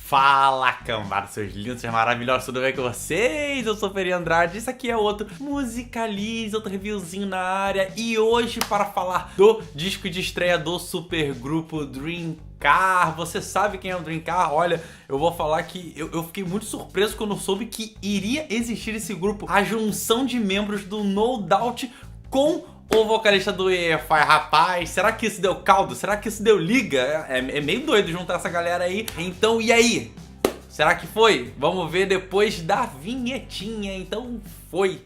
Fala, cambada, seus lindos, seus maravilhosos, tudo bem com vocês? Eu sou o Feri Andrade, isso aqui é outro Musicalize, outro reviewzinho na área. E hoje para falar do disco de estreia do supergrupo Dreamcar. Você sabe quem é o Dreamcar? Olha, eu vou falar que eu fiquei muito surpreso quando soube que iria existir esse grupo. A junção de membros do No Doubt com o vocalista do EFI. Rapaz, será que isso deu caldo? Será que isso deu liga? É meio doido juntar essa galera aí. Então, e aí? Será que foi? Vamos ver depois da vinhetinha. Então, foi.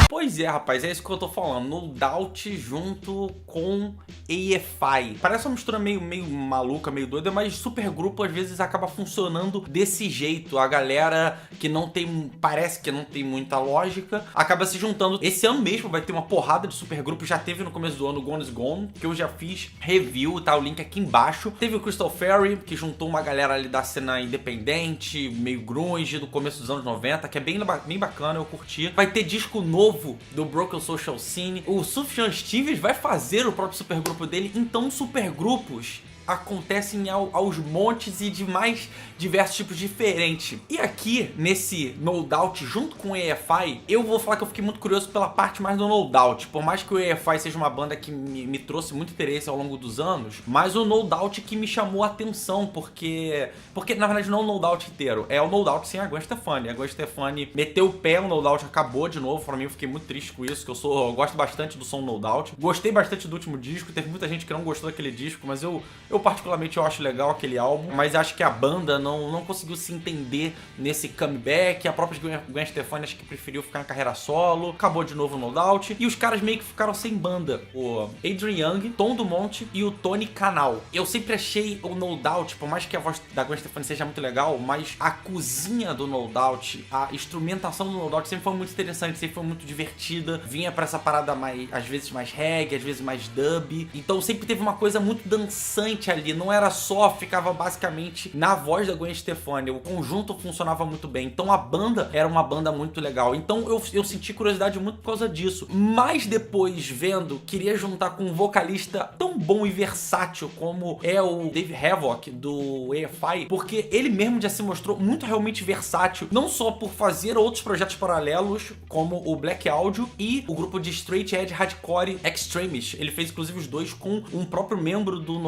Pois é, rapaz, é isso que eu tô falando. No Doubt junto com EFI. Parece uma mistura meio maluca, meio doida, mas supergrupo às vezes acaba funcionando desse jeito. A galera que não tem, parece que não tem muita lógica, acaba se juntando. Esse ano mesmo vai ter uma porrada de supergrupo. Já teve no começo do ano Gone is Gone, que eu já fiz review, tá o link aqui embaixo. Teve o Crystal Fairy, que juntou uma galera ali da cena independente, meio grunge, do começo dos anos 90, que é bem bacana, eu curti. Vai ter disco novo do Broken Social Scene. O Sufjan Stevens vai fazer o próprio supergrupo dele. Então supergrupos acontecem aos montes e de mais diversos tipos diferentes. E aqui, nesse No Doubt, junto com o EFI, eu vou falar que eu fiquei muito curioso pela parte mais do No Doubt. Por mais que o EFI seja uma banda que me trouxe muito interesse ao longo dos anos, mas o No Doubt que me chamou a atenção, porque na verdade não o No Doubt inteiro, é o No Doubt sem a Gwen Stefani. A Gwen Stefani meteu o pé, o No Doubt acabou de novo. Pra mim eu fiquei muito triste com isso, que eu gosto bastante do som No Doubt. Gostei bastante do último disco, teve muita gente que não gostou daquele disco, mas eu particularmente eu acho legal aquele álbum, mas acho que a banda não conseguiu se entender nesse comeback. A própria Gwen Stefani acho que preferiu ficar na carreira solo, acabou de novo No Doubt, e os caras meio que ficaram sem banda. O Adrian Young, Tom Dumont e o Tony Kanal. Eu sempre achei o No Doubt, por mais que a voz da Gwen Stefani seja muito legal, mas a cozinha do No Doubt, a instrumentação do No Doubt sempre foi muito interessante, sempre foi muito divertida, vinha pra essa parada mais, às vezes mais reggae, às vezes mais dub, então sempre teve uma coisa muito dançante ali, não era só, ficava basicamente na voz da Gwen Stefani, o conjunto funcionava muito bem, então a banda era uma banda muito legal, então eu senti curiosidade muito por causa disso, mas depois vendo, queria juntar com um vocalista tão bom e versátil como é o Dave Havok do EFI, porque ele mesmo já se mostrou muito realmente versátil, não só por fazer outros projetos paralelos, como o Black Audio e o grupo de Straight Edge Hardcore Extremist. Ele fez inclusive os dois com um próprio membro do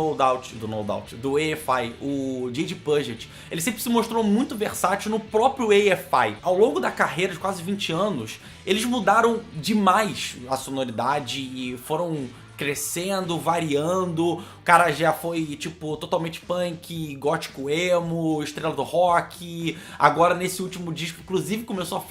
do EFI, o J.D. Puget. Ele sempre se mostrou muito versátil no próprio EFI. Ao longo da carreira de quase 20 anos, eles mudaram demais a sonoridade e foram crescendo, variando. O cara já foi, tipo, totalmente punk, gótico emo, estrela do rock. Agora, nesse último disco, inclusive, começou a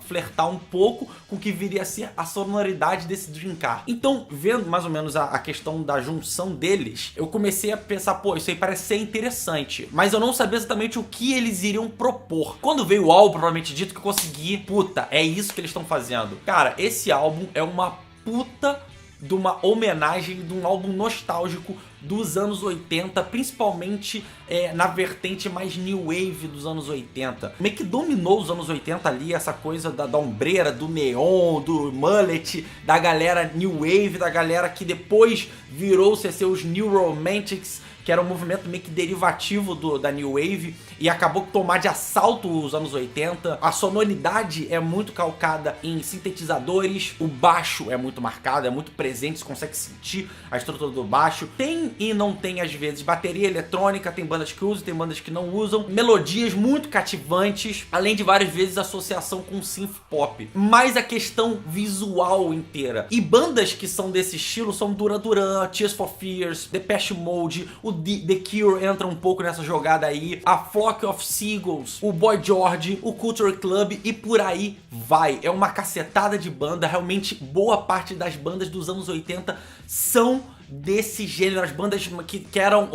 flertar um pouco com o que viria a ser a sonoridade desse Dreamcar. Então, vendo mais ou menos a questão da junção deles, eu comecei a pensar, pô, isso aí parece ser interessante. Mas eu não sabia exatamente o que eles iriam propor. Quando veio o álbum, provavelmente dito, que eu consegui, puta, é isso que eles estão fazendo. Cara, esse álbum é uma puta de uma homenagem, de um álbum nostálgico dos anos 80, principalmente na vertente mais new wave dos anos 80. Meio que dominou os anos 80 ali, essa coisa da ombreira, do neon, do mullet, da galera new wave, da galera que depois virou-se a ser os New Romantics, que era um movimento meio que derivativo da New Wave e acabou por tomar de assalto os anos 80. A sonoridade é muito calcada em sintetizadores, o baixo é muito marcado, é muito presente, você consegue sentir a estrutura do baixo. Tem e não tem, às vezes, bateria eletrônica, tem bandas que usam, tem bandas que não usam, melodias muito cativantes, além de várias vezes associação com synth pop. Mas a questão visual inteira. E bandas que são desse estilo são Duran Duran, Tears for Fears, Depeche Mode, o The Cure entra um pouco nessa jogada aí, a Flock of Seagulls, o Boy George, o Culture Club e por aí vai. É uma cacetada de banda, realmente boa parte das bandas dos anos 80 são desse gênero, as bandas que eram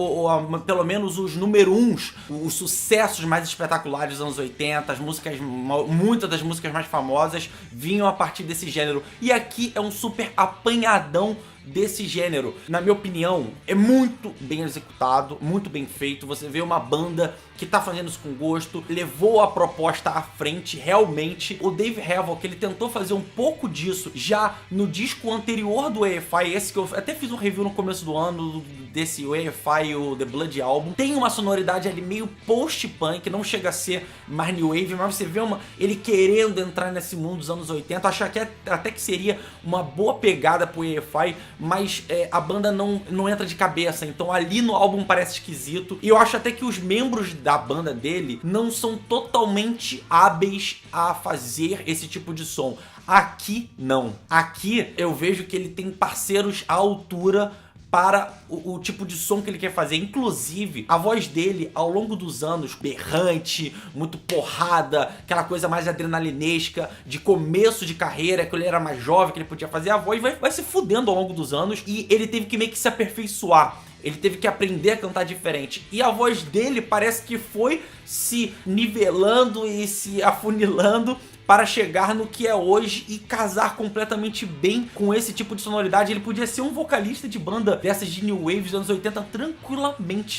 pelo menos os número 1s, os sucessos mais espetaculares dos anos 80, as músicas, muitas das músicas mais famosas vinham a partir desse gênero. E aqui é um super apanhadão desse gênero. Na minha opinião, é muito bem executado, muito bem feito. Você vê uma banda que tá fazendo isso com gosto, levou a proposta à frente, realmente. O Dave Havok, ele tentou fazer um pouco disso já no disco anterior do EFI, esse que eu até fiz um review no começo do ano, desse EFI, o The Blood Album. Tem uma sonoridade ali meio post-punk, não chega a ser mais new wave, mas você vê ele querendo entrar nesse mundo dos anos 80, achar que até que seria uma boa pegada pro EFI, mas a banda não entra de cabeça, então ali no álbum parece esquisito, e eu acho até que os membros da banda dele não são totalmente hábeis a fazer esse tipo de som. Aqui não. Aqui eu vejo que ele tem parceiros à altura para o tipo de som que ele quer fazer. Inclusive, a voz dele, ao longo dos anos, berrante, muito porrada, aquela coisa mais adrenalinesca, de começo de carreira, que ele era mais jovem, que ele podia fazer, a voz vai se fudendo ao longo dos anos, e ele teve que meio que se aperfeiçoar. Ele teve que aprender a cantar diferente. E a voz dele parece que foi se nivelando e se afunilando para chegar no que é hoje e casar completamente bem com esse tipo de sonoridade. Ele podia ser um vocalista de banda dessas de New Wave dos anos 80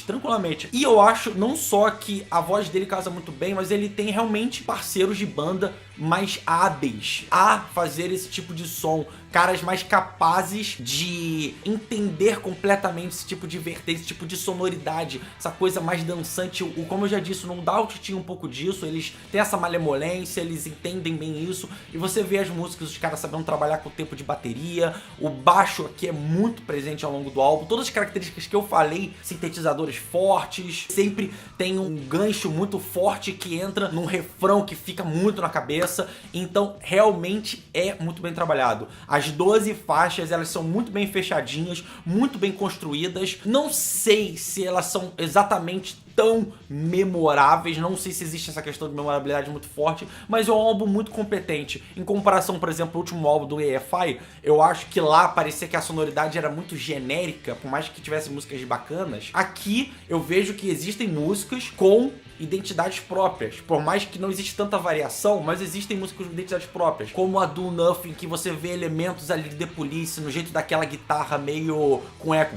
tranquilamente. E eu acho não só que a voz dele casa muito bem, mas ele tem realmente parceiros de banda mais hábeis a fazer esse tipo de som. Caras mais capazes de entender completamente esse tipo de vertente, esse tipo de sonoridade, essa coisa mais dançante. Como eu já disse, o No Doubt tinha um pouco disso, eles têm essa malemolência, eles entendem bem isso, e você vê as músicas, os caras sabendo trabalhar com o tempo de bateria, o baixo aqui é muito presente ao longo do álbum, todas as características que eu falei, sintetizadores fortes, sempre tem um gancho muito forte que entra num refrão que fica muito na cabeça, então realmente é muito bem trabalhado. As 12 faixas, elas são muito bem fechadinhas, muito bem construídas. Não sei se elas são exatamente tão memoráveis, não sei se existe essa questão de memorabilidade muito forte, mas é um álbum muito competente. Em comparação, por exemplo, ao último álbum do EFI, eu acho que lá parecia que a sonoridade era muito genérica, por mais que tivesse músicas bacanas. Aqui eu vejo que existem músicas com identidades próprias, por mais que não existe tanta variação, mas existem músicas com identidades próprias, como a Do Nothing, que você vê elementos ali de The Police, no jeito daquela guitarra meio com eco,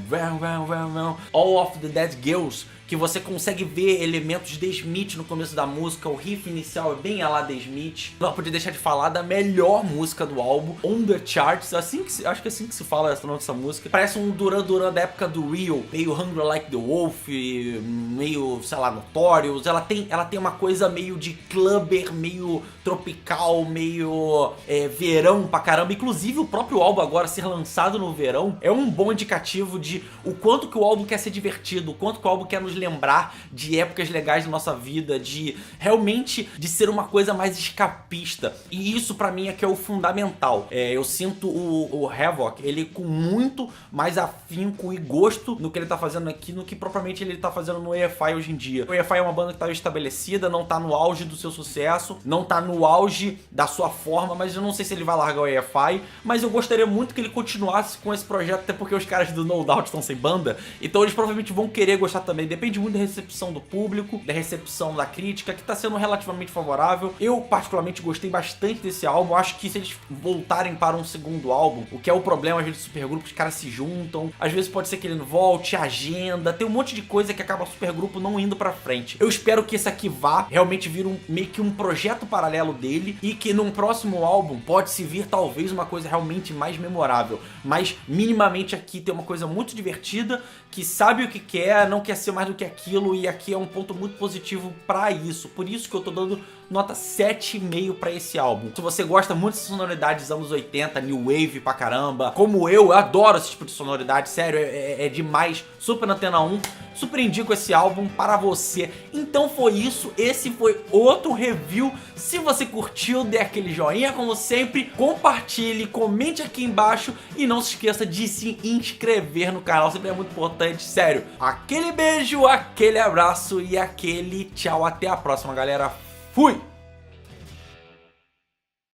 All of the Dead Girls, que você consegue ver elementos de Smith no começo da música, o riff inicial é bem a lá The Smith. Não podia deixar de falar da melhor música do álbum, On The Charts, acho que é assim que se fala essa nome dessa música. Parece um Duran Duran da época do Real, meio Hungry Like The Wolf, meio, sei lá, Notorious. Ela tem uma coisa meio de clubber, meio tropical, meio verão pra caramba. Inclusive o próprio álbum agora ser lançado no verão é um bom indicativo de o quanto que o álbum quer ser divertido, o quanto que o álbum quer nos lembrar de épocas legais da nossa vida, de realmente de ser uma coisa mais escapista. E isso pra mim é que é o fundamental. Eu sinto o Havok, ele com muito mais afinco e gosto no que ele tá fazendo aqui, no que propriamente ele tá fazendo no EFI hoje em dia. O EFI é uma banda que tá estabelecida, não tá no auge do seu sucesso, não tá no auge da sua forma, mas eu não sei se ele vai largar o EFI, mas eu gostaria muito que ele continuasse com esse projeto, até porque os caras do No Doubt estão sem banda, então eles provavelmente vão querer gostar também. Depende muito da recepção do público, da recepção da crítica, que tá sendo relativamente favorável. Eu particularmente gostei bastante desse álbum, acho que se eles voltarem para um segundo álbum, o que é o problema às vezes do supergrupo, os caras se juntam, às vezes pode ser que ele não volte, agenda, tem um monte de coisa que acaba o supergrupo não indo pra frente. Eu espero que esse aqui vá realmente vir meio que um projeto paralelo dele, e que num próximo álbum pode se vir talvez uma coisa realmente mais memorável, mas minimamente aqui tem uma coisa muito divertida, que sabe o que quer, não quer ser mais do que aquilo, e aqui é um ponto muito positivo pra isso. Por isso que eu tô dando nota 7,5 pra esse álbum. Se você gosta muito de sonoridades dos anos 80, New Wave pra caramba, como eu adoro esse tipo de sonoridade, sério, é demais. Super na Antena 1, super indico esse álbum para você. Então foi isso, esse foi outro review. Se você curtiu, dê aquele joinha como sempre, compartilhe, comente aqui embaixo e não se esqueça de se inscrever no canal, sempre é muito importante, sério. Aquele beijo, aquele abraço e aquele tchau, até a próxima, galera. Fui!